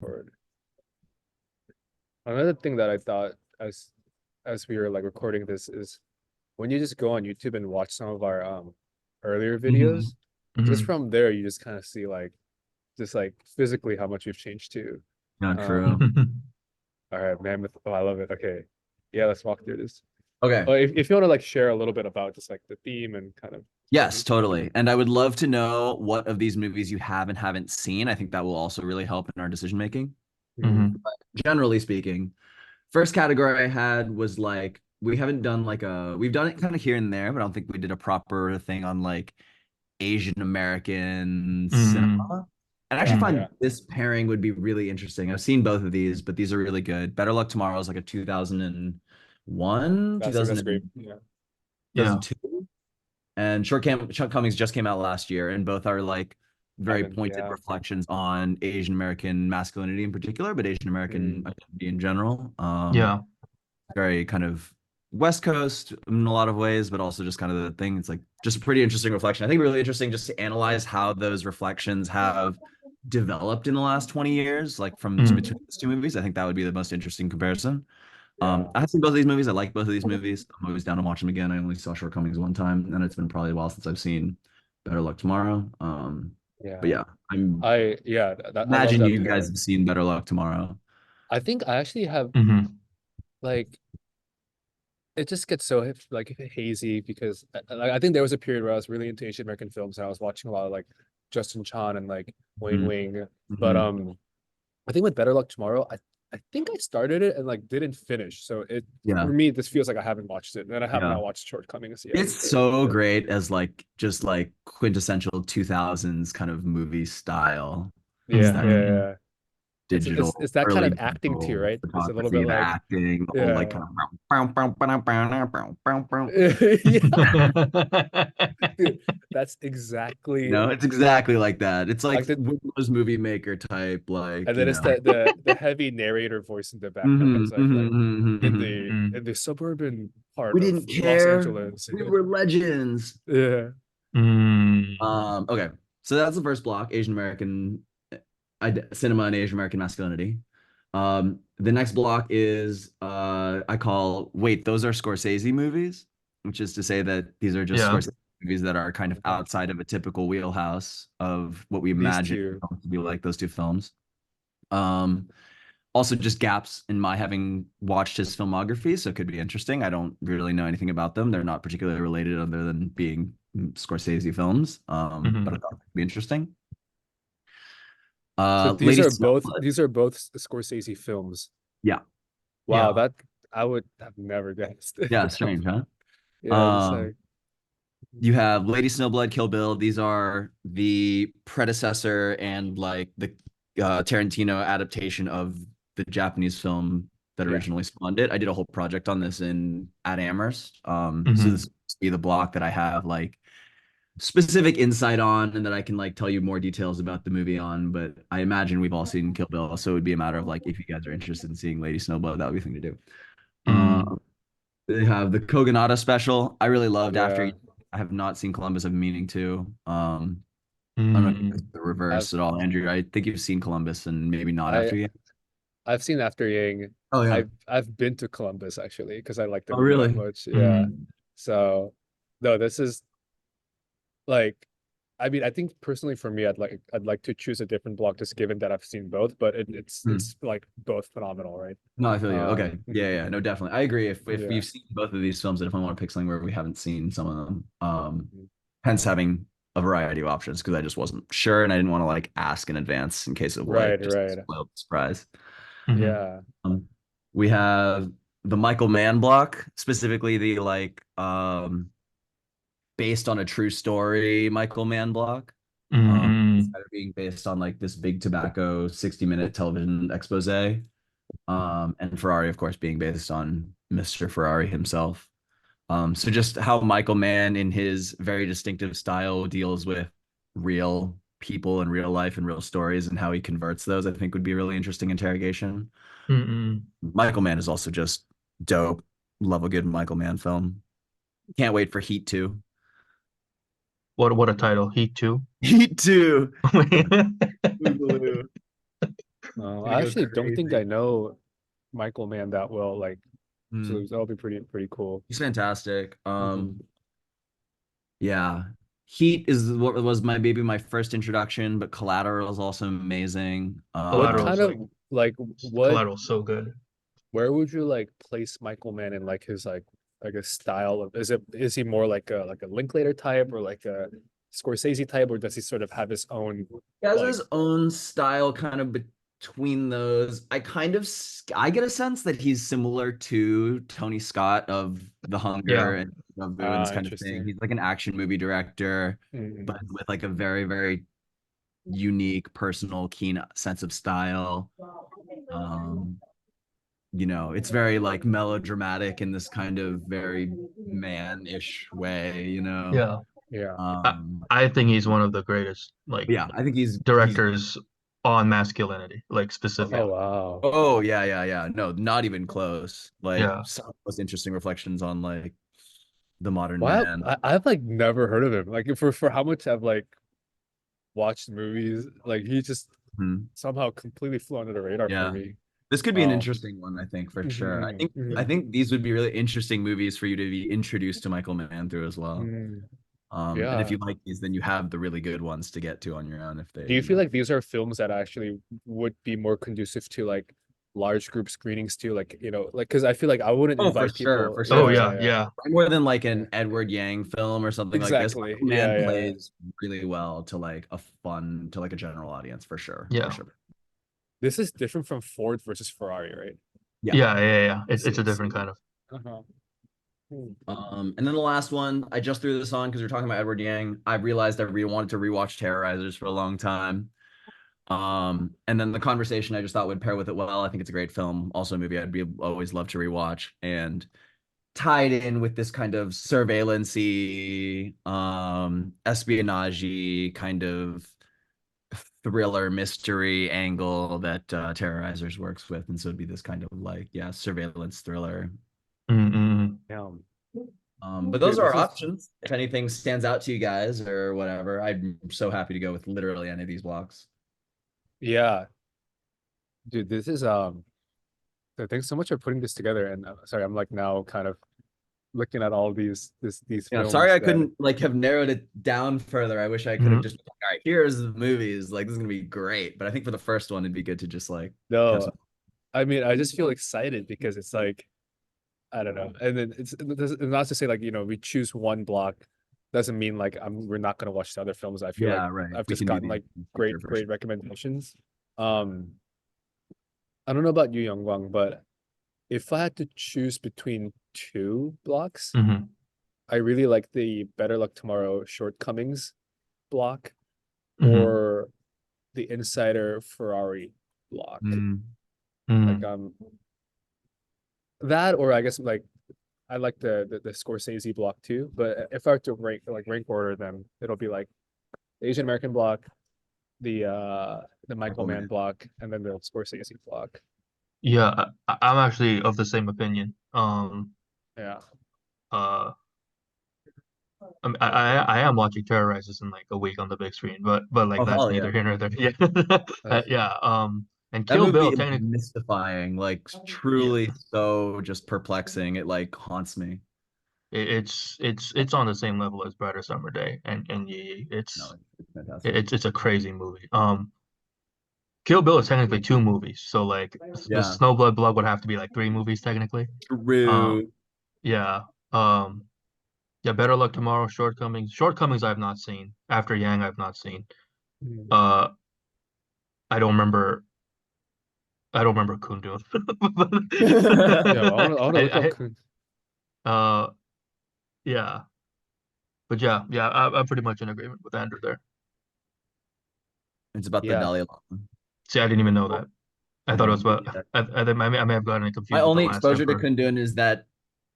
record. Another thing that I thought as we were like recording this is when you just go on YouTube and watch some of our earlier Hmm. videos, just Hmm. from there you just kind of see like just like physically how much we've changed too. Not Um, true. all right, Mammoth. Oh, I love it. Okay. Yeah, let's walk through this. Okay. Oh, if you want to like share a little bit about just like the theme and kind of Yes, everything. totally. And I would love to know what of these movies you have and haven't seen. I think that will also really help in our decision making. Mhm. Hmm. Generally speaking, first category I had was like we haven't done we've done it kind of here and there, but I don't think we did a proper thing on like Asian American Hmm. cinema. And I actually Yeah, Hmm. find yeah. this pairing would be really interesting. I've seen both of these, but these are really good. Better Luck Tomorrow is like a 2001, That's great. Yeah. Yeah. 2002. And Shortcomings just came out last year, and both are like very Haven't, pointed yeah. reflections on Asian American masculinity in particular, but Asian American Mm. identity in general. Yeah. Very kind of West Coast in a lot of ways, but also just kind of the thing. It's like just a pretty interesting reflection. I think really interesting just to analyze how those reflections have developed in the last 20 years, like from Hmm. between these two movies. I think that would be the most interesting comparison. Yeah. I have seen both of these movies. I like both of these movies. I'm always down to watch them again. I only saw Shortcomings one time, and it's been probably a while since I've seen Better Luck Tomorrow. But Yeah. yeah, I'm I love imagine that you guys pairing. have seen Better Luck Tomorrow. I think I actually have Hmm. like it just gets so like hazy because like I think there was a period where I was really into Asian American films and I was watching a lot of like Justin Chan and like Wayne Mhm. Wing. But Mhm. I think with Better Luck Tomorrow, I think I started it and like didn't finish. So it Yeah, for me this feels like I haven't watched it and I have yeah. not watched Shortcomings yet. It's So so yeah. great as like just like quintessential 2000s kind of movie style. It's Yeah, that yeah, Hmm. yeah. It's digital, that kind early of acting too, digital right? It's a little bit photography, the like acting, the whole like yeah. kind of Yeah, dude, that's exactly it's exactly like that. It's like like the Windows Movie Maker type, and like, then it's the heavy narrator voice in the background mhm, that's like mhm, mhm, mhm. in the suburban We part of didn't Los care. Angeles. We were legends. Yeah. Hmm. Okay. So that's the first block, Asian American cinema and Asian American masculinity. The next block is I call wait, those are Scorsese movies, which is to say that these are just Yeah. Scorsese movies that are kind of Okay. outside of a typical wheelhouse of what we These imagine two. to be like those two films. Um, Also just gaps in my having watched his filmography, so it could be interesting. I don't really know anything about them. They're not particularly related other than being Scorsese films. But I Hmm. thought it could be interesting. So Lady Snowblood. these are both Scorsese films. Yeah. Wow, Yeah. that I would have never guessed. Yeah, strange, huh? Yeah, just Um, like you have Lady Snowblood, Kill Bill. These are the predecessor and like the Tarantino adaptation of the Japanese film that yeah. originally spawned it. I did a whole project on this in at Amherst. So this Hmm. will be the block that I have like specific insight on and that I can like tell you more details about the movie on. But I imagine we've all seen Kill Bill, so it would be a matter of like if you guys are interested in seeing Lady Snowblood, that would be a thing to do. Hmm. They have the Kogonada special. I really loved After. Yeah. I have not seen Columbus. I've been meaning to. I don't know if you guys Hmm. the I've reverse at all, Andrew. I think you've seen Columbus and maybe not I After yet. I've seen After Yang. Oh yeah. I've been to Columbus actually because I like the Oh movie that really? much. Yeah. Hmm. So no, this is like I mean, I think personally for me, I'd like to choose a different block just given that I've seen both, but Hmm. it's like both phenomenal, right? No, I feel you. Okay. Yeah, Mhm. yeah. No, definitely. I agree. If Yeah. you've seen both of these films, I definitely want to pick something where we haven't seen some of them. Mhm. Hence having a variety of options because I just wasn't sure and I didn't want to like ask in advance in case of like Right, just right. spoiled surprise. Hmm. Yeah. Um, we have the Michael Mann block, specifically the like based on a true story Michael Mann block. Hmm. Instead of being based on like this big tobacco 60-minute television expose. And Ferrari, of course, being based on Mr. Ferrari himself. So just how Michael Mann in his very distinctive style deals with real people and real life and real stories and how he converts those, I think would be a really interesting interrogation. Hmm. Michael Mann is also just dope. Love a good Michael Mann film. Can't wait for Heat 2. What a title. Heat 2. Heat 2. Boogaloo. I go actually don't think crazy. I know Michael Mann that well. Like, so Mm, that'll be pretty cool. he's fantastic. Mhm. Yeah. Heat is what was my first introduction, but Collateral is also amazing. What Collateral kind is of like like what Collateral so good. where would you like place Michael Mann in like his like a style of is he more like a Linklater type or like a Scorsese type or does he sort of have his own He has like his own style kind of between those. I get a sense that he's similar to Tony Scott of The Hunger Yeah. and of Boons kind of thing. interesting. He's like an action movie director, but Mm. with like a very, very unique, personal, keen sense of style. Um, it's very like melodramatic in this kind of very man-ish way. Yeah. Yeah. I, Um, I think he's one of the greatest like yeah, I think he's directors on masculinity, like Oh specifically. wow. oh yeah. No, not even close. Like Yeah. some of the most interesting reflections on like the modern Wow. man. I've like never heard of him. Like for how much I've like watched movies, like he just Mhm. somehow completely flew under the radar for Yeah. me. This could be an Um, interesting one, I think, for sure. I mhm, think I mhm, think these would be really interesting movies for you to be introduced to Michael Mann through as well. mm, And if yeah. you like these, then you have the really good ones to get to on your own if they, Do you feel like these are films that actually would be more conducive to like large group screenings too? Like, like because I feel like I wouldn't Oh, for invite sure, people. for Oh sure. Yeah, So yeah, yeah, yeah. way more than like yeah. an Edward Yang film or something like this. Exactly. Michael Yeah, Mann yeah. plays really well to like to like a general audience for sure, for Yeah. sure. This is different from Ford versus Ferrari, right? Yeah. Yeah. I It's see, a I see. different kind of. Uh-huh. Hmm. And then the last one, I just threw this on because we are talking about Edward Yang. I realized I really wanted to rewatch Terrorizers for a long time. And then the conversation I just thought would pair with it well. I think it's a great film, also a movie I'd be always love to rewatch, and tied in with this kind of surveillancy, espionage kind of thriller mystery angle that Terrorizers works with, and so it'd be this kind of like surveillance thriller. Mm-mm. Yeah. But those Dude, are this our is options. If anything stands out to you guys or whatever, I'm so happy to go with literally any of these blocks. yeah, dude, this is so thanks so much for putting this together. And sorry, I'm like now kind of looking at all these I'm sorry films I that couldn't like have narrowed it down further. I wish I could have Mm. just all right, here's the movies. Like this is gonna be great. But I think for the first one, it'd be good to just like have no, some. I mean I just feel excited because it's like I don't know. And then it's not to say like, we choose one block doesn't mean like we're not gonna watch the other films. I feel like Yeah, right. I've We just can do gotten these like in the future great, for great sure. recommendations. Um, I don't know about you, Youngwang, but if I had to choose between two blocks, Mm-hmm. I really like the Better Luck Tomorrow Shortcomings block Mm-hmm. or the Insider Ferrari block. Like Mm-hmm. that or I guess like I like the Scorsese block too, but if I were to rank order them, it'll be like the Asian American block, the Michael Michael Mann Mann. block, and then the Scorsese block. Yeah, I'm actually of the same opinion. Yeah. Uh, I am watching Terrorizers in like a week on the big screen, but like Oh that's hell yeah. neither here nor there. Yeah, yeah. And That Kill movie Bill is technically, mystifying, like yeah, truly so just perplexing. It like haunts me. it's on the same level as Brighter Summer Day and Yee Yee. No, it's fantastic. It's a crazy movie. Kill Bill is technically two movies, so like the Yeah. Snowblood Blood would have to be like three movies technically. Um, True. yeah. Um, yeah. Better Luck Tomorrow, Shortcomings. Shortcomings I've not seen. After Yang I've not seen. Mm. Uh, I don't remember. I don't remember Kundun. Yeah, I wanna look up. uh, yeah, but yeah, I'm pretty much in agreement with Andrew there. It's about the Yeah. Dalai Lama. See, I didn't even know that. I I thought it was didn't. about. I may have gotten it My confused with The only Last exposure to Emperor. Kundun is that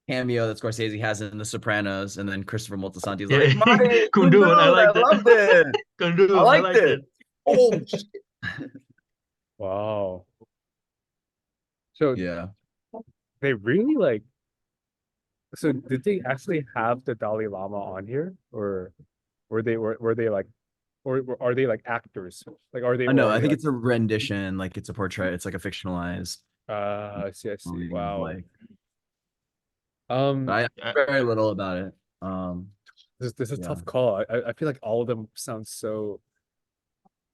cameo that Scorsese has in The Sopranos, and then Christopher Moltisanti is Yeah, like, "Marty, Kundun, I Kundun, I liked it. loved it. I Kundun, I liked liked it. it. Oh, shit." Wow. So Yeah. they really like. So did they actually have the Dalai Lama on here, or were they like, or are they like actors? Like are they? I Or know. are I they think like? it's a rendition. Like it's a portrait. It's like a fictionalized I see. I see. movie of Wow. like. Um, But I Uh, very little about it. this is a Yeah. tough call. I feel like all of them sound so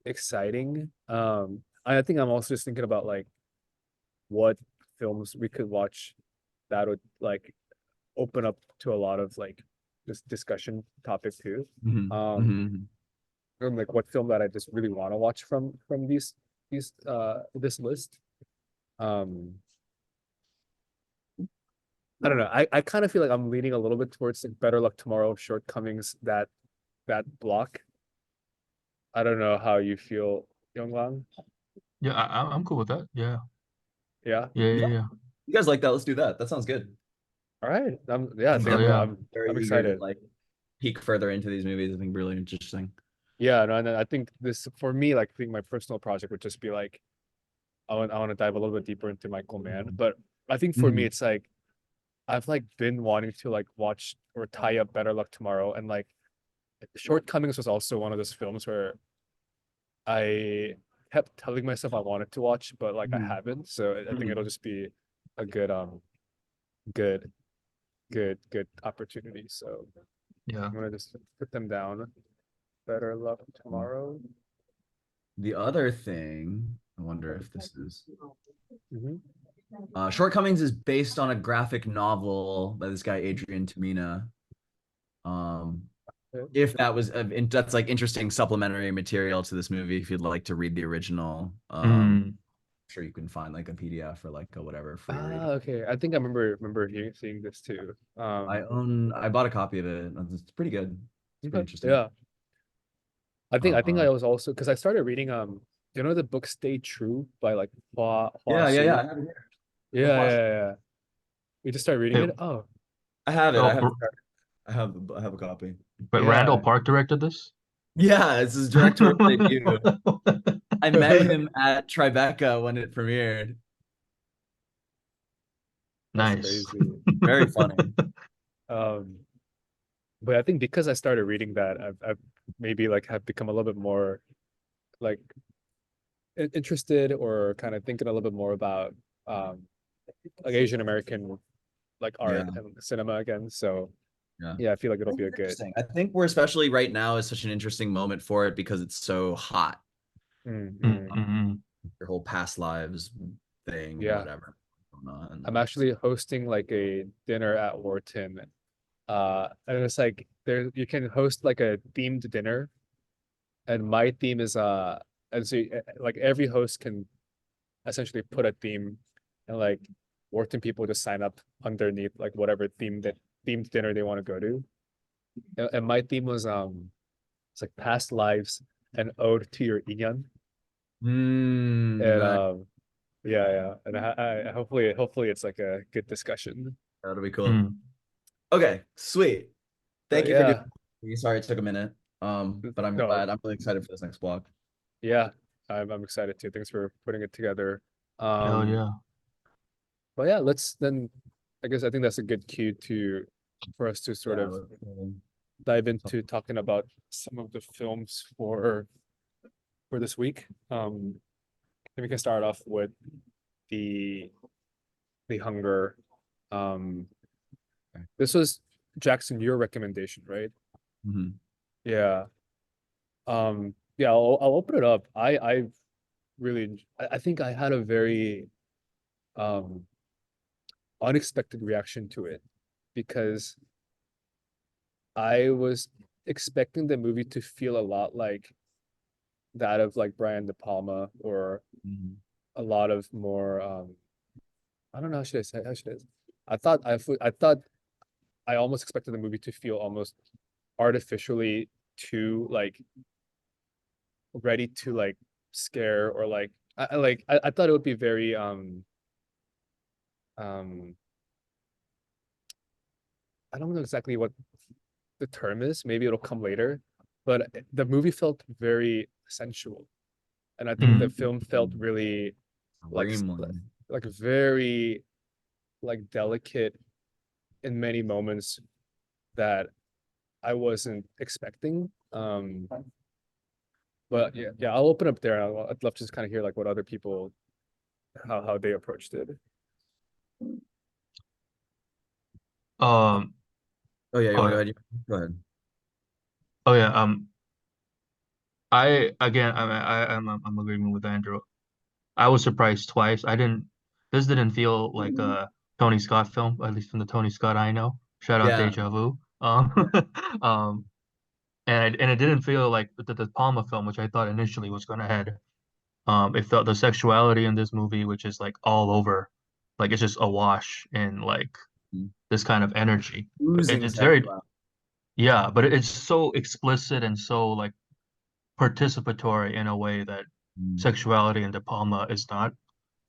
exciting. I think I'm also just thinking about like what films we could watch that would like open up to a lot of like this discussion topic too. Mhm. Um, Mhm. and like what film that I just really want to watch from these this list. Um, I don't know. I kind of feel like I'm leaning a little bit towards like Better Luck Tomorrow, Shortcomings, that block. I don't know how you feel, Youngwang. yeah, I'm cool with that. Yeah, Yeah. yeah, yeah, Yeah. yeah. You guys like that? Let's do that. That sounds good. All right. Yeah, I I'm, think Hell I'm yeah. I'm very eager to excited. like peek further into these movies. I think really interesting. Yeah, no, and I think this for me, like I think my personal project would just be like I want to dive a little bit deeper into Michael Mann. But I think for me Mhm. it's like I've like been wanting to like watch or tie up Better Luck Tomorrow, and like Shortcomings was also one of those films where I kept telling myself I wanted to watch, but like I Mhm. haven't. So I think it'll Mhm. just be a good good good opportunity. So Yeah. I'm gonna just put them down. Better Luck Mm. Tomorrow. The other thing, I wonder if this is Mhm. Shortcomings is based on a graphic novel by this guy Adrian Tamina. Um, Okay. if that was that's like interesting supplementary material to this movie, if you'd like to read the original, Mm. sure you can find like a PDF or like a whatever free read. Okay. I think I remember seeing this too. I bought a copy of it. It's pretty good. It's pretty Okay. interesting. Yeah. I think Uh, I was also because I started reading you know the book Stay True by like Hua yeah. Su. I have it here. Yeah, Let's watch it. yeah, yeah. You just started reading Hey, it? Oh, I have it. oh, I have a copy. but Randall yeah. Park directed this? Yeah, it's his directorial debut. I met him at Tribeca when it premiered. That's Nice. crazy. Very funny. Um, but I think because I started reading that, I've maybe like have become a little bit more like interested or kind of thinking a little bit more about um like Asian American like art Yeah, and cinema again. So yeah. yeah, I feel like I it'll think be a it's good. interesting. I think we're especially right now is such an interesting moment for it because it's so hot. Mm. Mm-mm. Your whole past lives thing or Yeah. whatever. And I'm actually hosting like a dinner at Wharton. And it's like there you can host like a themed dinner, and my theme is and so like every host can essentially put a theme, and like Wharton people just sign up underneath like whatever themed dinner they want to go to. And my theme was it's like past lives and ode to your inyan. And nice. yeah, and hopefully it's like a good discussion. That'll be cool. Mm. Okay, sweet. Thank But you for doing yeah, it. Sorry it took a minute. But I'm no, glad. I'm really excited for this next block. yeah, I'm excited too. Thanks for putting it together. Hell Um, yeah. but yeah, let's then. I guess I think that's a good cue to for us to sort Yeah. of dive into talking about some of the films for this week. Then we can start off with the the Hunger. Um, this was Jackson, your recommendation, right? Mhm. Yeah. Yeah, I'll open it up. I really I think I had a very um unexpected reaction to it because I was expecting the movie to feel a lot like that of like Brian De Palma or Mhm. a lot of more I don't know how should I say I thought I almost expected the movie to feel almost artificially too like ready to like scare or like I thought it would be very um I don't know exactly what the term is. Maybe it'll come later, but the movie felt very sensual, and I think the Mm. film felt really like Greenland. like very like delicate in many moments that I wasn't expecting. But yeah, I'll open up there. I'd love to just kind of hear like what other people how they approached it. Um, Oh yeah, you oh want to go yeah, ahead? Go ahead. oh yeah. I again, I'm agreeing with Andrew. I was surprised twice. I didn't. This didn't feel like a Tony Scott film, at least from the Tony Scott I know. Shout out Yeah. Deja Vu. Yeah. Um, and it didn't feel like the De Palma film, which I thought initially was going to head. It felt the sexuality in this movie, which is like all over, like it's just awash in like Mm. this kind of energy. Oozing It's very, sexuality. yeah, but it's so explicit and so like participatory in a way that Mm. sexuality in De Palma is not,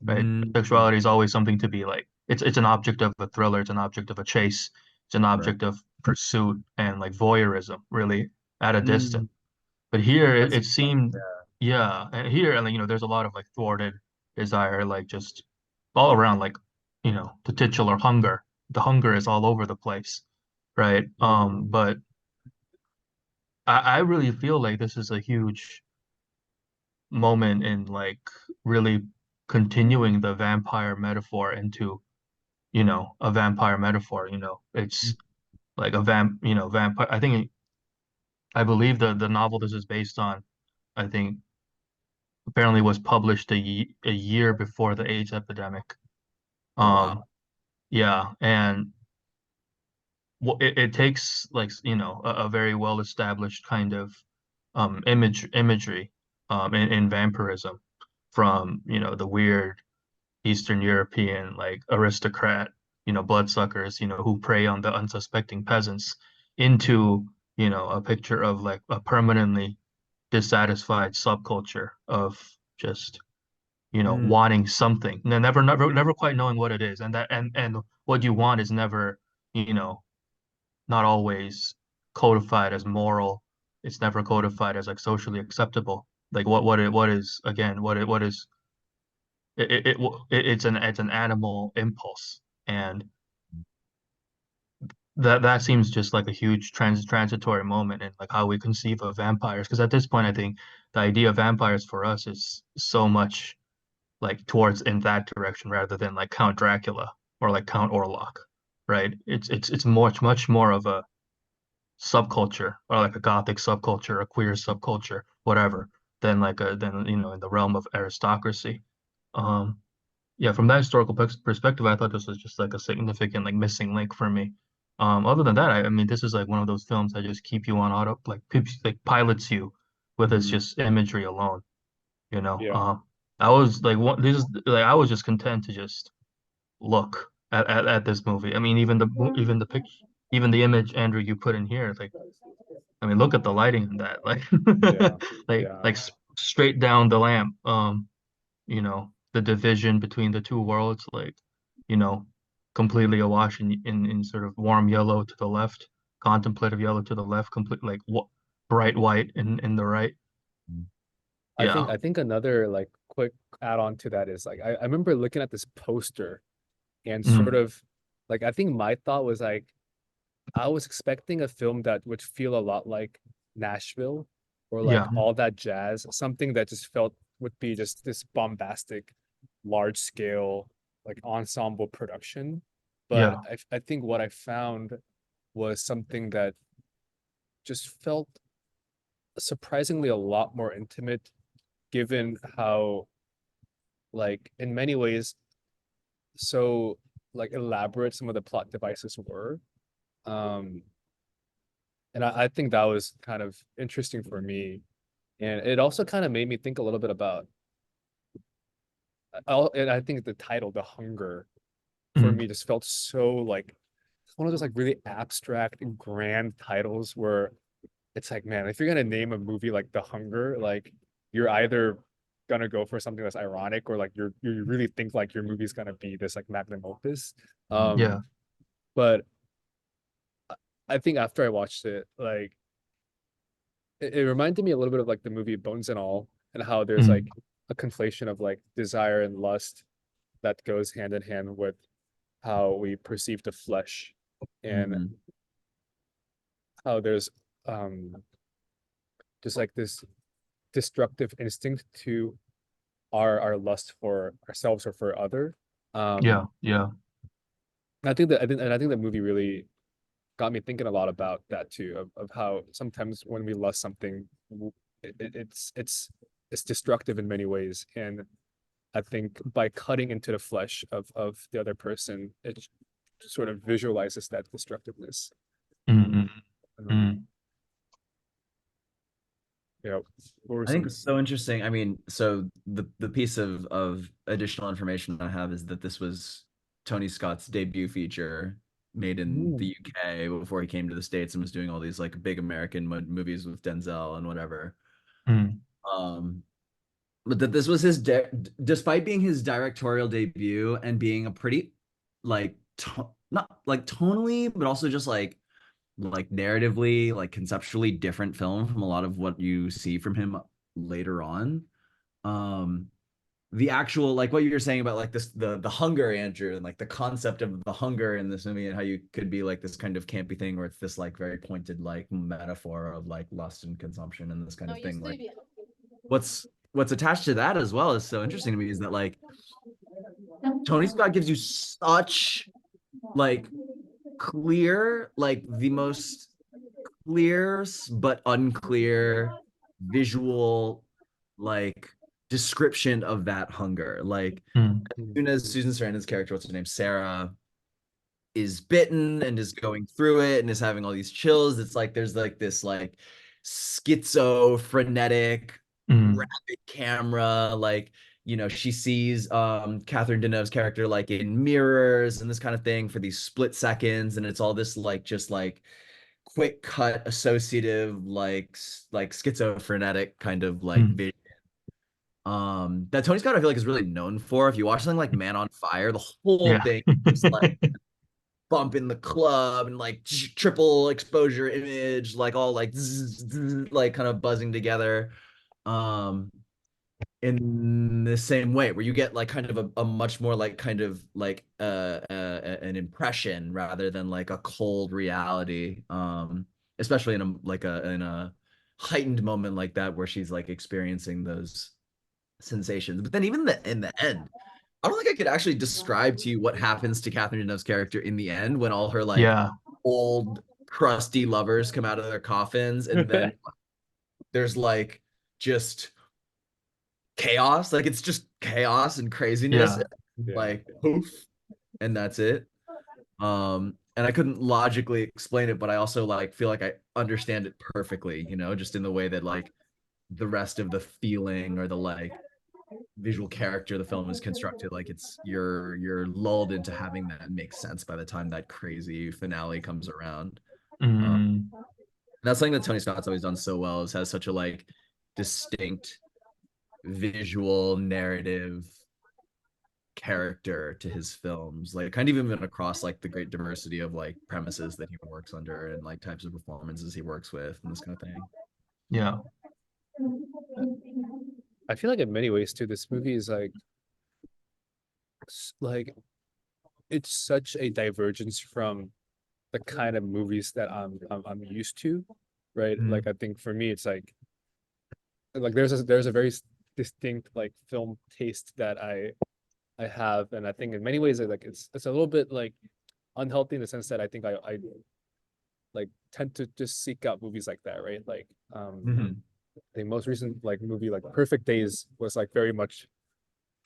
right? Mm. Sexuality is always something to be like, it's an object of a thriller, it's an object of a chase, it's an Right. object of pursuit and like voyeurism, really at a distance. Mm. But here That's it seemed, yeah. yeah, and here, and you know, there's a lot of like thwarted desire, like just all around, like, you know, the titular hunger. The hunger is all over the place, right? But I really feel like this is a huge moment in like really continuing the vampire metaphor into, you know, a vampire metaphor, you know. It's like a you know, vampire. I believe the novel this is based on, I think apparently was published a year before the AIDS epidemic. Oh Um, wow. yeah, and it takes like, you know, a very well established kind of imagery in vampirism from, you know, the weird Eastern European like aristocrat, you know, bloodsuckers, you know, who prey on the unsuspecting peasants into, you know, a picture of like a permanently dissatisfied subculture of just, you know, Mm. wanting something, and then never quite knowing what it is, and that and what you want is never, you know, not always codified as moral. It's never codified as like socially acceptable. Like what is again what is it's an animal impulse, and that seems just like a huge transitory moment in like how we conceive of vampires. Because at this point, I think the idea of vampires for us is so much like towards in that direction rather than like Count Dracula or like Count Orlok, right? It's much more of a subculture or like a gothic subculture, a queer subculture, whatever, than like a than you know in the realm of aristocracy. Um, yeah, from that historical perspective, I thought this was just like a significant like missing link for me. Other than that, I mean, this is like one of those films that just keep you on auto, like like pilots you with its Mm. just imagery alone, you know. Yeah. I was like, what this is like, I was just content to just look at this movie. I mean, even the picture, even the image, Andrew, you put in here, like, I mean, look at the lighting in that, like, Yeah. Yeah. like straight down the lamp. You know, the division between the two worlds, like, you know, completely awash in sort of warm yellow to the left, contemplative yellow to the left, complete like what bright white in the right. Yeah. I think another like quick add on to that is like I remember looking at this poster and sort Mm, of like I think my thought was like I was expecting a film that would feel a lot like Nashville or like yeah. all that jazz, something that just felt would be just this bombastic, large scale, like ensemble production. But Yeah. I think what I found was something that just felt surprisingly a lot more intimate, given how, like, in many ways, so like elaborate some of the plot devices were. Um, and I think that was kind of interesting for me. And it also kind of made me think a little bit about, and I think the title, The Hunger, for Mm, me just felt so like it's one of those like really abstract and grand titles where it's like, man, if you're gonna name a movie like The Hunger, like you're either gonna go for something that's ironic or like you really think like your movie's gonna be this like magnum opus. yeah. But I think after I watched it, like it reminded me a little bit of like the movie Bones and All, and how there's Mm, like a conflation of like desire and lust that goes hand in hand with how we perceive the flesh, and Mm. how there's um just like this destructive instinct to our lust for ourselves or for other. Yeah, yeah. I think the movie really got me thinking a lot about that too, of how sometimes when we lust something, it's destructive in many ways. And I think by cutting into the flesh of the other person, it sort of visualizes that destructiveness. Mm, Um, mm, you know, what were I think some? it's so interesting. I mean, so the piece of additional information I have is that this was Tony Scott's debut feature made in the Ooh. UK before he came to the States and was doing all these like big American movies with Denzel and whatever. mm, Um, but that this was his despite being his directorial debut and being a pretty like not like tonally, but also just like narratively, like conceptually different film from a lot of what you see from him later on. Um, the actual like what you're saying about like this the hunger, Andrew, and like the concept of the hunger in this movie and how you could be like this kind of campy thing where it's this like very pointed like metaphor of like lust and consumption and this kind of thing. Like what's attached to that as well is so interesting to me is that like Tony Scott gives you such like clear, like the most clear but unclear visual like description of that hunger. Like mm, as soon as Susan Sarandon's character, what's her name, Sarah, is bitten and is going through it and is having all these chills, it's like there's like this like schizophrenic mm, rapid camera, like she sees Catherine Deneuve's character like in mirrors and this kind of thing for these split seconds, and it's all this like just like quick cut associative like schizophrenic kind of like mm. vision that Tony Scott I feel like is really known for. If you watch something like Man on Fire, the whole Yeah. thing is like bump in the club and like triple exposure image, like all like like kind of buzzing together. Um, in the same way where you get like kind of a much more like kind of like an impression rather than like a cold reality, especially in a heightened moment like that where she's like experiencing those sensations. But then even in the end, I don't think I could actually describe to you what happens to Catherine Deneuve's character in the end when all her like Yeah. old crusty lovers come out of their coffins and then there's like just chaos. Like it's just chaos and craziness. Yeah. Yeah. Like poof, and that's it. And I couldn't logically explain it, but I also like feel like I understand it perfectly, just in the way that like the rest of the feeling or the like visual character of the film is constructed. Like it's you're lulled into having that make sense by the time that crazy finale comes around. Um, Mm, that's something that Tony Scott's always done so well is has such a like distinct visual narrative character to his films, like kind of even across like the great diversity of like premises that he works under and like types of performances he works with and this kind of thing. yeah. I feel like in many ways too, this movie is like it's such a divergence from the kind of movies that I'm used to, right? Mm. Like I think for me, it's like there's a very distinct like film taste that I have, and I think in many ways like it's a little bit like unhealthy in the sense that I think I like tend to just seek out movies like that, right? Like Mhm. the most recent like movie like Perfect Days was like very much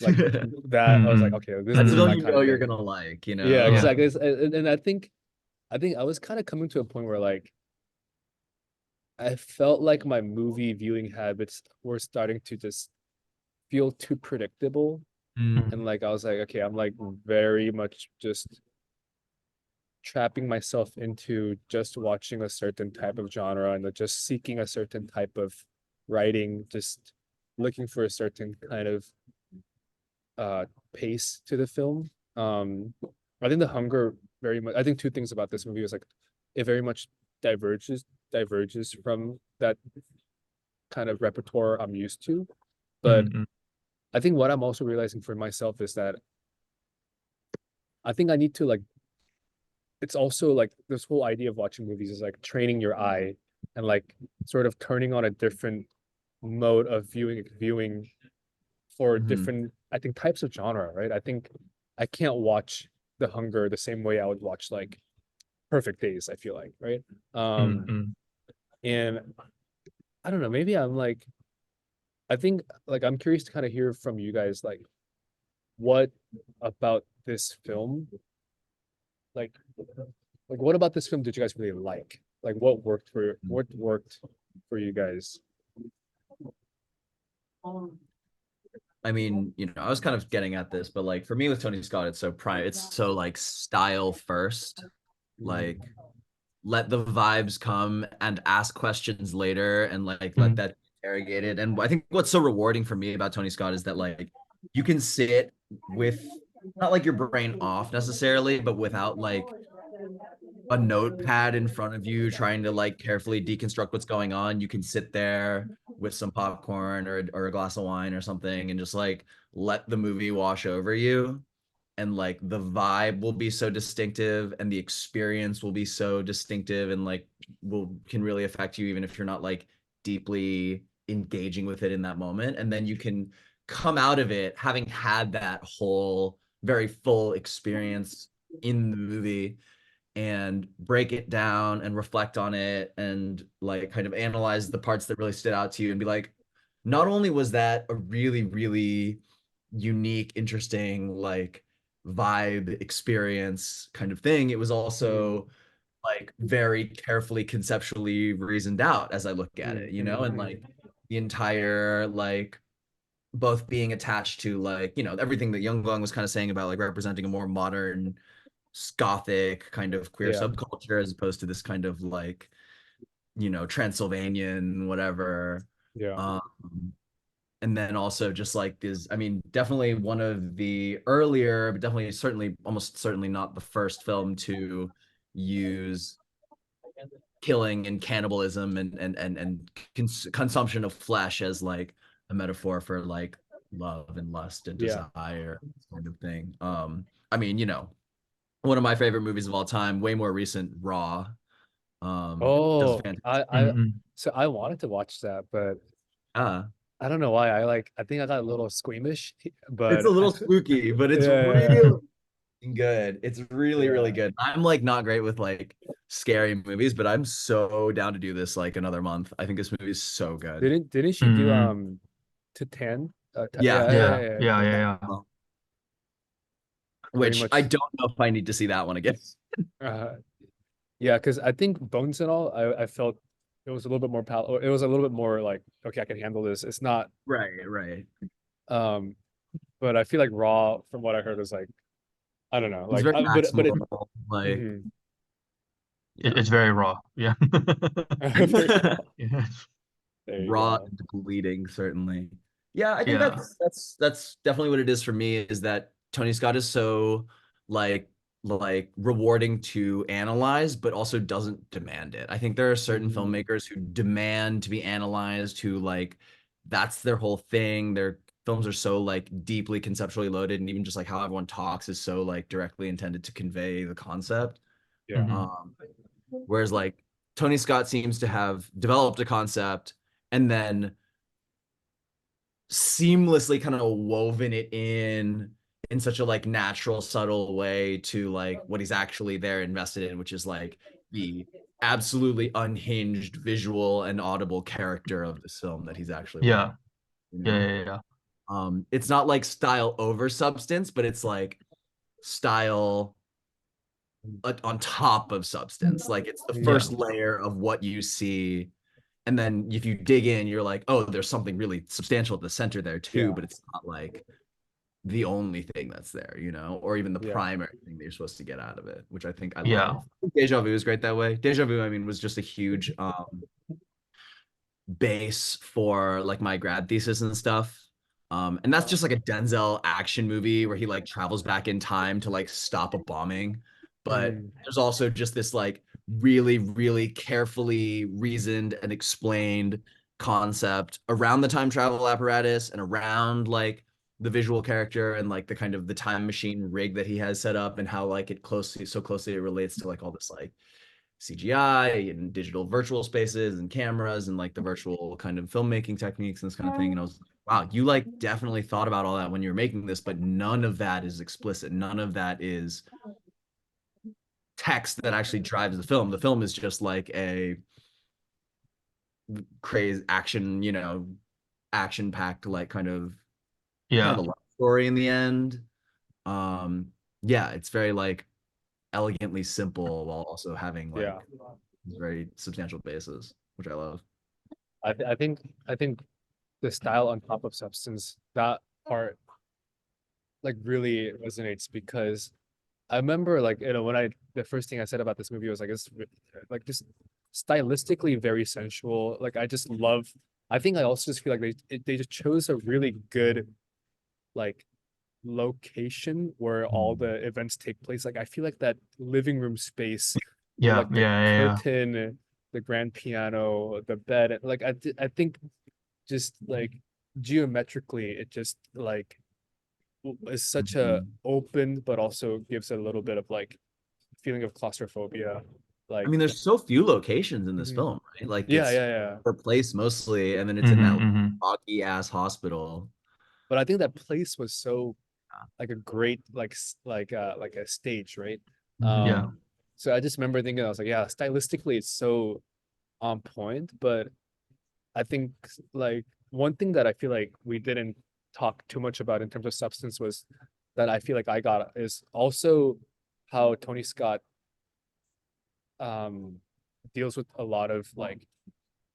like that. I was like, Mm, okay, this That's the is film my mm, you kind know of you're thing. gonna like, Yeah, yeah. exactly. And I think I was kind of coming to a point where like I felt like my movie viewing habits were starting to just feel too predictable. Mm. And like I was like, okay, I'm like very much just trapping myself into just watching a certain type of genre and just seeking a certain type of writing, just looking for a certain kind of pace to the film. I think the hunger very much I think two things about this movie was like it very much diverges from that kind of repertoire I'm used to. But Mm, I think what I'm also realizing for myself is that I think I need to like it's also like this whole idea of watching movies is like training your eye and like sort of turning on a different mode of viewing for Mhm. different, I think, types of genre, right? I think I can't watch The Hunger the same way I would watch like Perfect Days, I feel like, right? Mm-mm. And I don't know, maybe I'm like, I think like I'm curious to kind of hear from you guys, like what about this film, like what about this film did you guys really like? Like what worked for you guys? I mean, I was kind of getting at this, but like for me with Tony Scott, it's so like style first. Mm, Like let the vibes come and ask questions later and like let Mm. that be interrogated. And I think what's so rewarding for me about Tony Scott is that like you can sit with not like your brain off necessarily, but without like a notepad in front of you trying to like carefully deconstruct what's going on. You can sit there with some popcorn or a glass of wine or something and just like let the movie wash over you, and like the vibe will be so distinctive and the experience will be so distinctive and like will can really affect you even if you're not like deeply engaging with it in that moment. And then you can come out of it having had that whole very full experience in the movie and break it down and reflect on it and like kind of analyze the parts that really stood out to you and be like, not only was that a really, really unique, interesting, like vibe experience kind of thing, it was mm, also like very carefully conceptually reasoned out as I look at mm, it, and mm, like the entire like both being attached to like, everything that Young Glung was kind of saying about like representing a more modern gothic kind of queer yeah, subculture as opposed to this kind of like Transylvanian whatever. yeah. um and then also just like this, I mean, definitely one of the earlier, but definitely certainly almost certainly not the first film to use killing and cannibalism and consumption of flesh as like a metaphor for like love and lust and Yeah. desire kind of thing. I mean, one of my favorite movies of all time, way more recent, Raw. Does a Oh, I Mm-mm. so I wanted to watch that, but uh I don't know why. I think I got a little squeamish, it's but a little spooky, but it's yeah, really good. It's really, really yeah. good. I'm like not great with like scary movies, but I'm so down to do this like another month. I think this movie is so good. Didn't she do Mm-mm. to 10? Yeah, Yeah, Yeah, yeah, yeah, yeah, yeah. yeah, yeah. Pretty which I much. don't know if I need to see that one again. Uh, yeah, because I think Bones and all, I felt it was a little bit more it was a little bit more like, okay, I can handle this. It's not Right, right. um, but I feel like Raw, from what I heard, was like, I don't know, It's like very but it maximal, like mhm. It's very raw. Yeah. Very yeah. raw. Yeah. There you Raw go. and bleeding, certainly. Yeah, I think Yeah. that's definitely what it is for me, is that Tony Scott is so like rewarding to analyze, but also doesn't demand it. I think there are certain Mhm. filmmakers who demand to be analyzed, who like that's their whole thing. Their films are so like deeply conceptually loaded, and even just like how everyone talks is so like directly intended to convey the concept. Yeah. Hmm. Um, Whereas like Tony Scott seems to have developed a concept and then seamlessly kind of woven it in such a like natural, subtle way to like what he's actually there invested in, which is like the absolutely unhinged visual and audible character of this film that he's actually working, Yeah. you Yeah. know? Yeah. Yeah. It's not like style over substance, but it's like style on top of substance. Like it's the Yeah. first layer of what you see. And then if you dig in, you're like, oh, there's something really substantial at the center there too, Yeah. but it's not like the only thing that's there, or even the Yeah. primary thing that you're supposed to get out of it, which I think I Yeah. love. Deja Vu is great that way. Deja Vu, I mean, was just a huge base for like my grad thesis and stuff. And that's just like a Denzel action movie where he like travels back in time to like stop a bombing. But Mm. there's also just this like really, really carefully reasoned and explained concept around the time travel apparatus and around like the visual character and like the kind of the time machine rig that he has set up and how like it so closely it relates to like all this like CGI and digital virtual spaces and cameras and like the virtual kind of filmmaking techniques and this kind of thing. And I was like, wow, you like definitely thought about all that when you're making this, but none of that is explicit. None of that is text that actually drives the film. The film is just like a crazy action, action packed, like kind of Yeah. a love story in the end. Um, yeah, it's very like elegantly simple while also having Yeah. like very substantial bases, which I love. I think the style on top of substance, that part like really resonates because I remember like when I the first thing I said about this movie was like it's like just stylistically very sensual. Like I just love. I think I also just feel like they just chose a really good like location where all Mm. the events take place. Like I feel like that living room space with Yeah. like the Yeah. Yeah. curtain, the grand piano, the bed. Like I think just like geometrically, it just like is such a Mhm. open, but also gives a little bit of like feeling of claustrophobia. I Like, mean, there's so few locations in this mhm. film, right? Like Yeah, it's yeah, yeah. per place mostly, and then it's in that Mm-hmm, mm-hmm, foggy ass hospital. But I think that place was so like a great like a stage, right? yeah. Mhm. So I just remember thinking I was like, yeah, stylistically it's so on point, but I think like one thing that I feel like we didn't talk too much about in terms of substance was that I feel like I got is also how Tony Scott um deals with a lot of like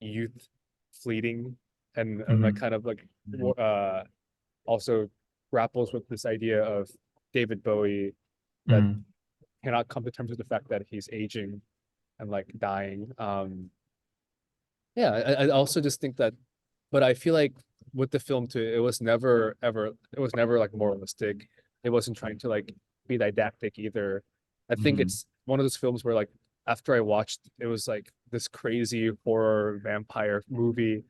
youth fleeting and like Mm-hmm, kind of like Mhm. also grapples with this idea of David Bowie that mm-hmm. cannot come to terms with the fact that he's aging and like dying. Yeah, I also just think that, but I feel like with the film too, it was never like moralistic. It wasn't trying to like be didactic either. I think Mhm. it's one of those films where like after I watched, it was like this crazy horror vampire movie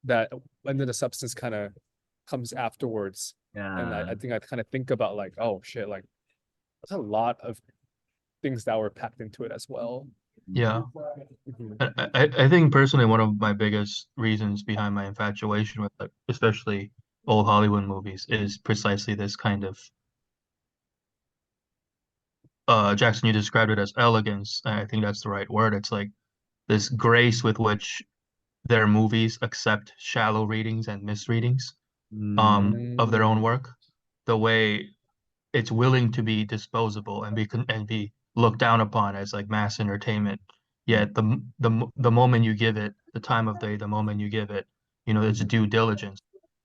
that, and then the substance kind of comes afterwards. And I Yeah. think I kind of think about like, oh shit, like there's a lot of things that were packed into it as well. Yeah. Mhm. I think personally one of my biggest reasons behind my infatuation with like especially old Hollywood movies is precisely this kind of Jackson, you described it as elegance, and I think that's the right word. It's like this grace with which their movies accept shallow readings and misreadings Mm. of their own Mm, work, the way it's willing to be disposable and be looked down upon as like mass entertainment. Yet the moment you give it the time of day, the moment you give it, its Mhm. due diligence,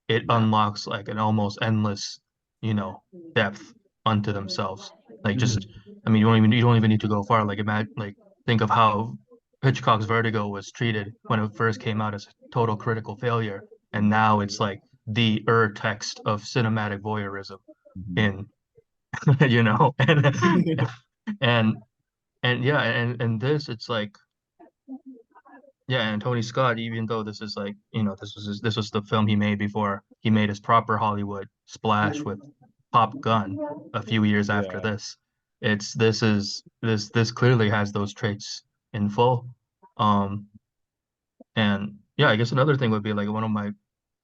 it Yeah. unlocks like an almost endless, you know, depth unto themselves. Like just, Mhm. I mean, you don't even need to go far. Like imagine, like think of how Hitchcock's Vertigo was treated when it first came out as a total critical failure, and now it's like the text of cinematic voyeurism Mhm. in and and yeah, and this it's like yeah, and Tony Scott, even though this is like this was the film he made before he made his proper Hollywood splash with Top Gun a few years after yeah. this, this clearly has those traits in full. um and yeah, I guess another thing would be like one of my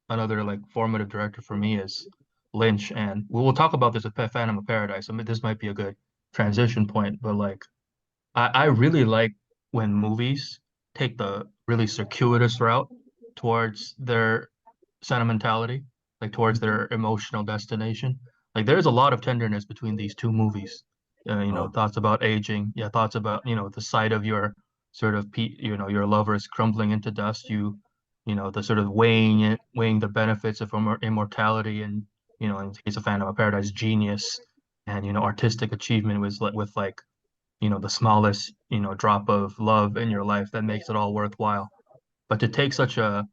another like formative director for me is Lynch, and we'll talk about this with Phantom of Paradise. I mean, this might be a good transition point, but like I really like when movies take the really circuitous route towards their sentimentality, like towards Mhm. their emotional destination. Like there's a lot of tenderness between these two movies. Oh. Thoughts about aging, yeah, thoughts about, the sight of your sort of your lovers crumbling into dust, the sort of weighing the benefits of immortality and, in the case of Phantom of Paradise, genius and, artistic achievement with like the smallest, drop of love in your life that makes it all worthwhile. But to take such a,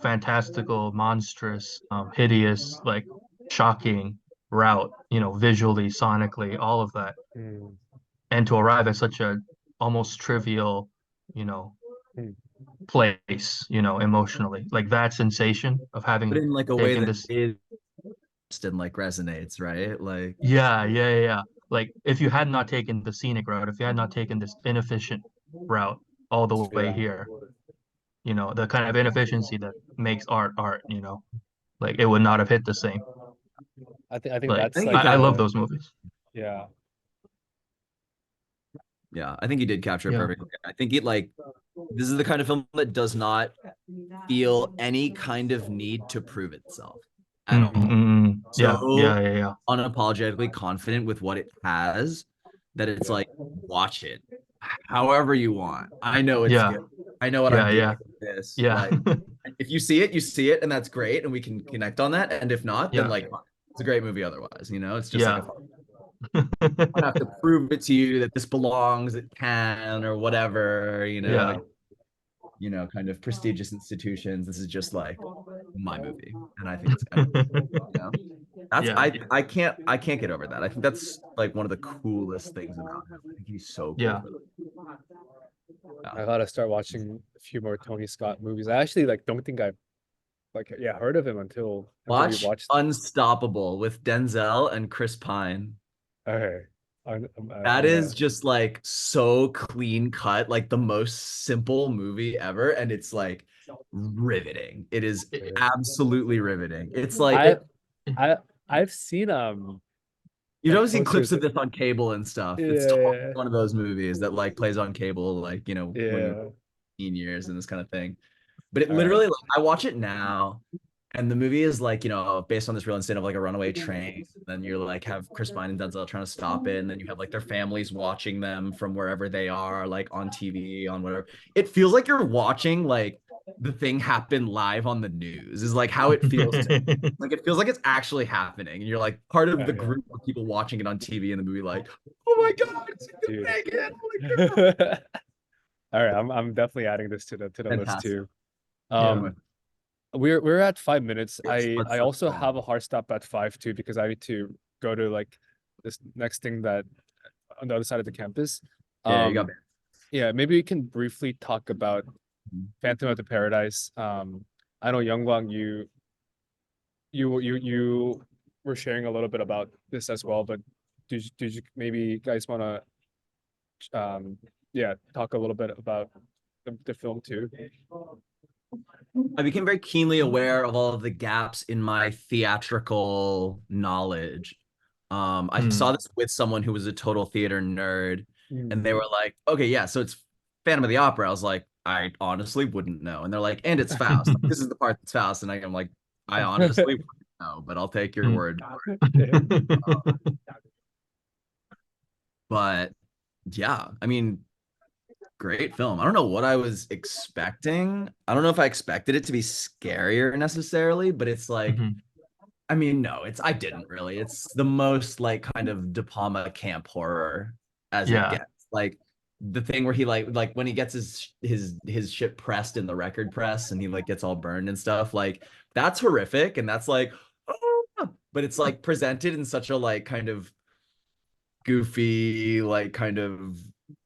fantastical, monstrous, hideous, like shocking route, visually, sonically, all of that, Mm, and to arrive at such a almost trivial, you know, mm. place, emotionally, like that sensation of But having in like a way taken that this. is and like resonates, right? Like Yeah, yeah, yeah, yeah. like if you had not taken the scenic route, if you had not taken this inefficient route all the way Yeah. here, the kind of inefficiency that makes art, like it would not have hit the same. I think Like I that's think you like I love the those movies. yeah. Yeah, I think you did capture it Yeah. perfectly. I think it like this is the kind of film that does not feel any kind of need to prove itself at all. Yeah, So yeah, yeah, yeah. unapologetically confident with what it has that it's Yeah. like watch it however you want. I know it's Yeah, good. I know what I'm yeah, doing yeah, with this. yeah. Like if you see it, and that's great, and we can connect on that. And if not, then Yeah, like it's a great movie otherwise. It's just like yeah. a I don't have to prove it to you that this belongs, it can, or whatever, Yeah, kind of prestigious institutions. This is just like my movie. And I think it's epic. You know? That's yeah, I can't get over that. I think that's like one of the coolest things about him. I think he's so cool yeah. for that. I Yeah. gotta start watching a few more Tony Scott movies. I actually like don't think I've like yeah heard of him until we Watch watched. Unstoppable with Denzel and Chris Pine. Okay, That I'm gonna is just like so clean cut, like the most simple movie ever. And it's like riveting. It is absolutely riveting. It's like I it, I I've seen you've like always seen clips posters. of this on cable and stuff. It's totally Yeah, one of those movies that like plays on cable, like, when you're yeah. 15 years and this kind of thing. But it All right. literally, like, I watch it now, and the movie is like, based on this real incident of like a runaway train. Then you're like have Chris Pine and Denzel trying to stop it, and then you have like their families watching them from wherever they are, like on TV, on whatever. It feels like you're watching like the thing happen live on the news, is like how it feels to me. Like it feels like it's actually happening, and you're like part of the Okay, group of people watching it on TV in the movie, like, oh my god, it's dude. Megan! All right, I'm definitely adding this to the list Fantastic. too. I'm Yeah. with Um, we're at 5 minutes. I let's also go have on. a hard stop at five too because I need to go to like this next thing that on the other side of the campus. Yeah, you got Um, yeah, maybe we can briefly talk about it. Phantom of the Paradise. I know Youngwang, you were sharing a little bit about this as well, but did you maybe you guys want to yeah talk a little bit about the film too? I became very keenly aware of all of the gaps in my theatrical knowledge. I saw Mm. this with someone who was a total theater nerd, and Mm. they were like, "Okay, yeah, so it's Phantom of the Opera." I was like, "I honestly wouldn't know," and they're like, "And it's Faust. Like, this is the part that's Faust," and I'm like, "I honestly wouldn't know, but I'll take your Mm. word for it." Yeah. But yeah, I mean, great film. I don't know what I was expecting. I don't know if I expected it to be scarier necessarily, but it's like, Mhm. I mean, no, I didn't really. It's the most like kind of De Palma camp horror as it Yeah. gets. Like the thing where he like when he gets his ship pressed in the record press and he like gets all burned and stuff, like that's horrific and that's like, oh, but it's like presented in such a like kind of goofy, like kind of,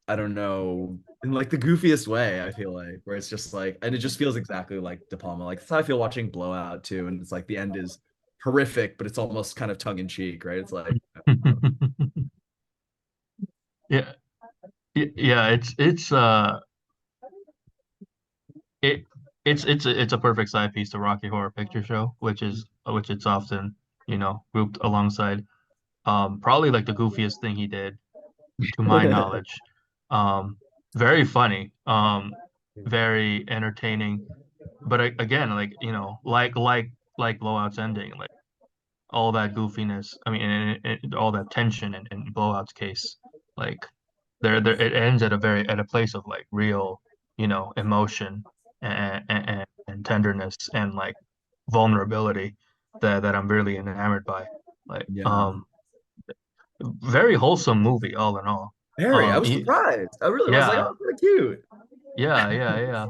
I don't know, in like the goofiest way, I feel like, where it's just like, and it just feels exactly like De Palma. Like that's how I feel watching Blowout too. And it's like the end is horrific, but it's almost kind of tongue in cheek, right? It's like, Yeah. Yeah, it it's a perfect side piece to Rocky Horror Picture Show, which it's often, grouped alongside. Probably like the goofiest thing he did to my knowledge. Um, Very funny, very entertaining, but again, like, like Blowout's ending, like all that goofiness. I mean, and all that tension in Blowout's case, like there it ends at a place of like real, emotion and tenderness and like vulnerability that I'm really enamored by. Like, yeah. very wholesome movie all in all. Harry, I was surprised. I really was like, Yeah, oh, kind of cute. yeah.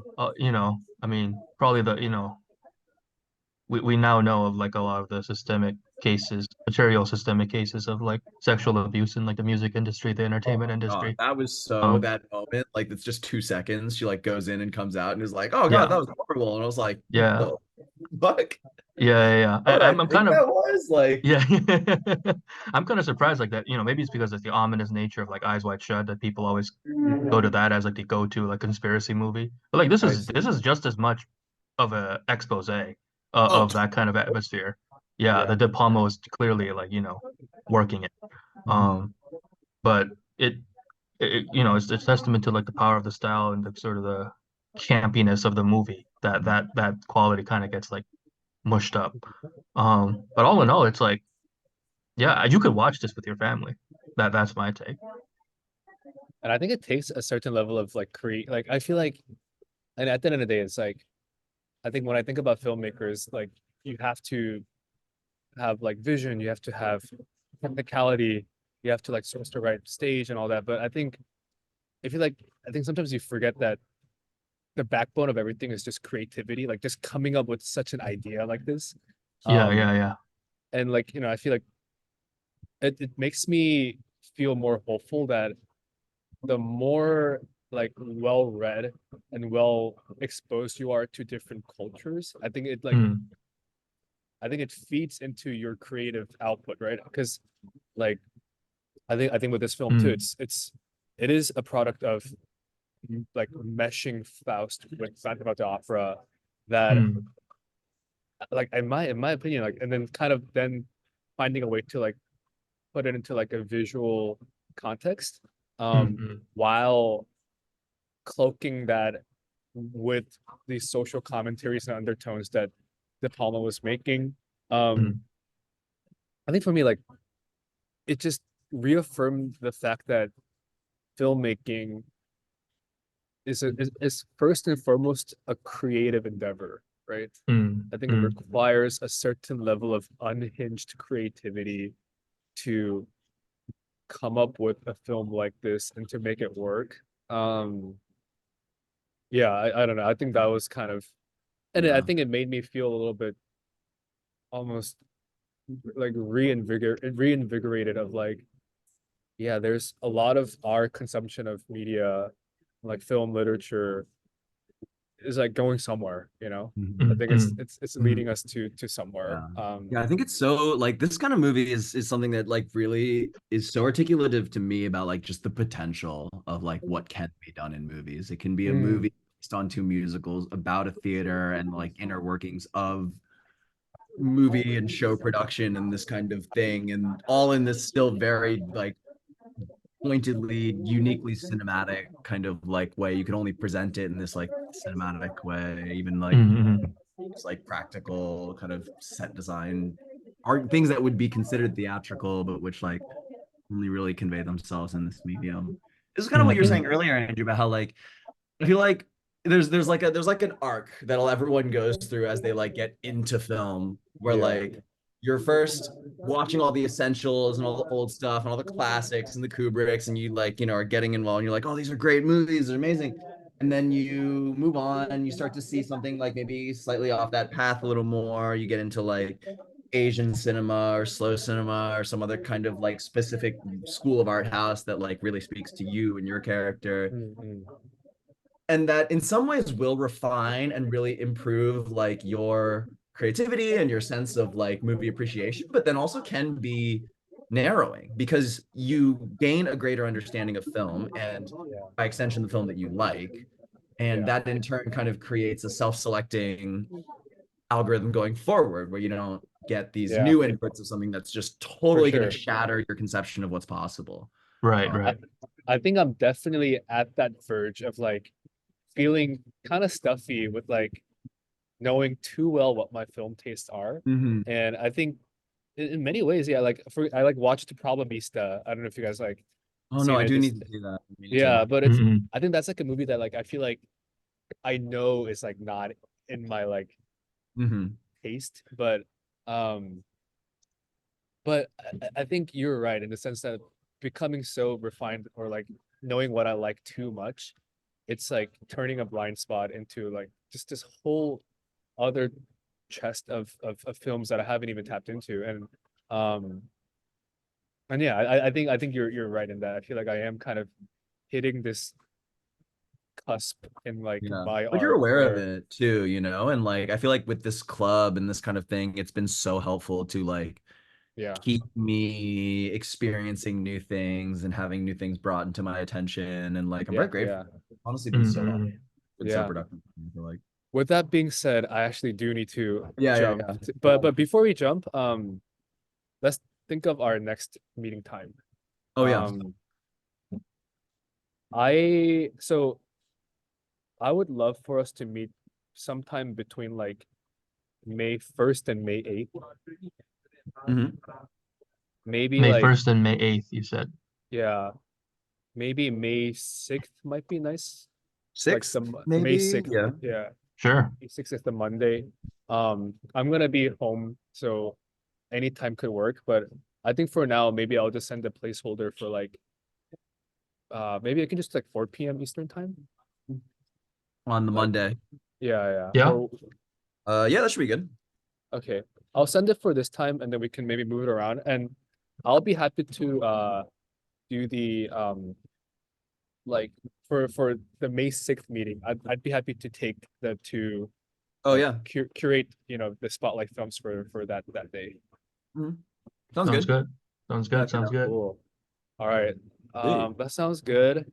I mean, probably we now know of like a lot of the material systemic cases of like sexual abuse in like the music industry, the entertainment God, industry. that was so Um, that moment. Like it's just 2 seconds. She like goes in and comes out and is like, oh God, yeah, that was horrible. And I was like, yeah, the fuck? Yeah. What I I'm think kind of that was like. yeah. I'm kind of surprised like that. Maybe it's because of the ominous nature of like Eyes Wide Shut that people always go to that as like the go-to like conspiracy movie. But like I this see. is just as much of a expose Oh, of that kind of atmosphere. Yeah, the Yeah. De Palma is clearly like working it. Um, but it, it's testament to like the power of the style and the sort of the campiness of the movie that quality kind of gets like mushed up. But all in all, it's like yeah, you could watch this with your family. That's my take. And I think it takes a certain level of like like I feel like, and at the end of the day, it's like I think when I think about filmmakers, like you have to have like vision, you have to have technicality, you have to like source the right stage and all that. But I feel like I think sometimes you forget that the backbone of everything is just creativity, like just coming up with such an idea like this. Um, Yeah. and like, I feel like it makes me feel more hopeful that the more like well read and well exposed you are to different cultures, Mm, I think it feeds into your creative output, right? Because like I think with this film too, mm, it is a product of like meshing Faust with Phantom of the Opera that mm, like in my opinion, like, and then kind of then finding a way to like put it into like a visual context, mm, while cloaking that with these social commentaries and undertones that De Palma was making. Um, mm, I think for me, like it just reaffirmed the fact that filmmaking is first and foremost a creative endeavor, right? mm, I think it mm, requires a certain level of unhinged creativity to come up with a film like this and to make it work. Um, yeah, I don't know. I think that was kind of, and I yeah. think it made me feel a little bit almost like reinvigorated of like, yeah, there's a lot of our consumption of media, like film literature, is like going somewhere. I Mhm. think mm, it's Mhm. leading us to somewhere. Yeah. Yeah, I think it's so like this kind of movie is something that like really is so articulative to me about like just the potential of like what can be done in movies. It can be a Mm, movie based on two musicals about a theater and like inner workings of movie and show production and this kind of thing, and all in this still very like pointedly, uniquely cinematic kind of like way. You can only present it in this like cinematic way, even like mm, just like practical kind of set design are things that would be considered theatrical, but which like only really convey themselves in this medium. This is kind of what mm, you were saying mm, earlier, Andrew, about how like I feel like there's like an arc that everyone goes through as they like get into film, where yeah. like you're first watching all the essentials and all the old stuff and all the classics and the Kubricks, and you like are getting involved. And you're like, oh, these are great movies, they're amazing. And then you move on, you start to see something like maybe slightly off that path a little more. You get into like Asian cinema or slow cinema or some other kind of like specific school of art house that like really speaks to you and your character, Mm, mm, and that in some ways will refine and really improve like your creativity and your sense of like movie appreciation, but then also can be narrowing because you gain a greater understanding of film and yeah, by extension the film that you like, and yeah, that in turn kind of creates a self-selecting algorithm going forward where you don't get these yeah, new inputs of something that's just for totally going to sure. shatter your conception of what's possible. right, um, I, right. I think I'm definitely at that verge of like feeling kind of stuffy with like knowing too well what my film tastes are. mhm. And I think in many ways, yeah, like I like watched Problemista. I don't know if you guys like Oh no, seen I it. do It's need to see that. I need yeah, to. but Mm, I think that's like a movie that like I feel like I know is like not in my like Mhm. taste, um but I think you're right in the sense that becoming so refined or like knowing what I like too much, it's like turning a blind spot into like just this whole other chest of films that I haven't even tapped into. Um and yeah, I think you're right in that. I feel like I am kind of hitting this cusp in like Yeah. my But you're art aware of where it too, you know, and like I feel like with this club and this kind of thing, it's been so helpful to like yeah, keep me experiencing new things and having new things brought into my attention. And like I'm very grateful. yeah, It's honestly been so Mm-mm. been so yeah. productive. I feel like. With that being said, I actually do need to Yeah, jump. yeah. But before we jump, let's think of our next meeting time. Oh yeah. Um, I would love for us to meet sometime between like May 1st and May 8th. Mhm. Maybe May like 1st and May 8th, you said. yeah, maybe May 6th might be nice. Like Sixth, May maybe. 6th, Yeah. yeah. Sure. May 6th is the Monday. I'm gonna be home, so anytime could work, but I think for now, maybe I'll just send a placeholder for like maybe I can just like 4 p.m. Eastern time. On the Like Monday. yeah. Yeah. Or Yeah, that should be good. okay. I'll send it for this time and then we can maybe move it around. And I'll be happy to do the like for the May 6th meeting. I'd be happy to take the two Oh like yeah. curate, the spotlight films for that day. Mhm. Sounds Sounds good. good. Sounds Yeah, good. if you're Sounds down. good. Cool. All right. Sweet. That sounds good.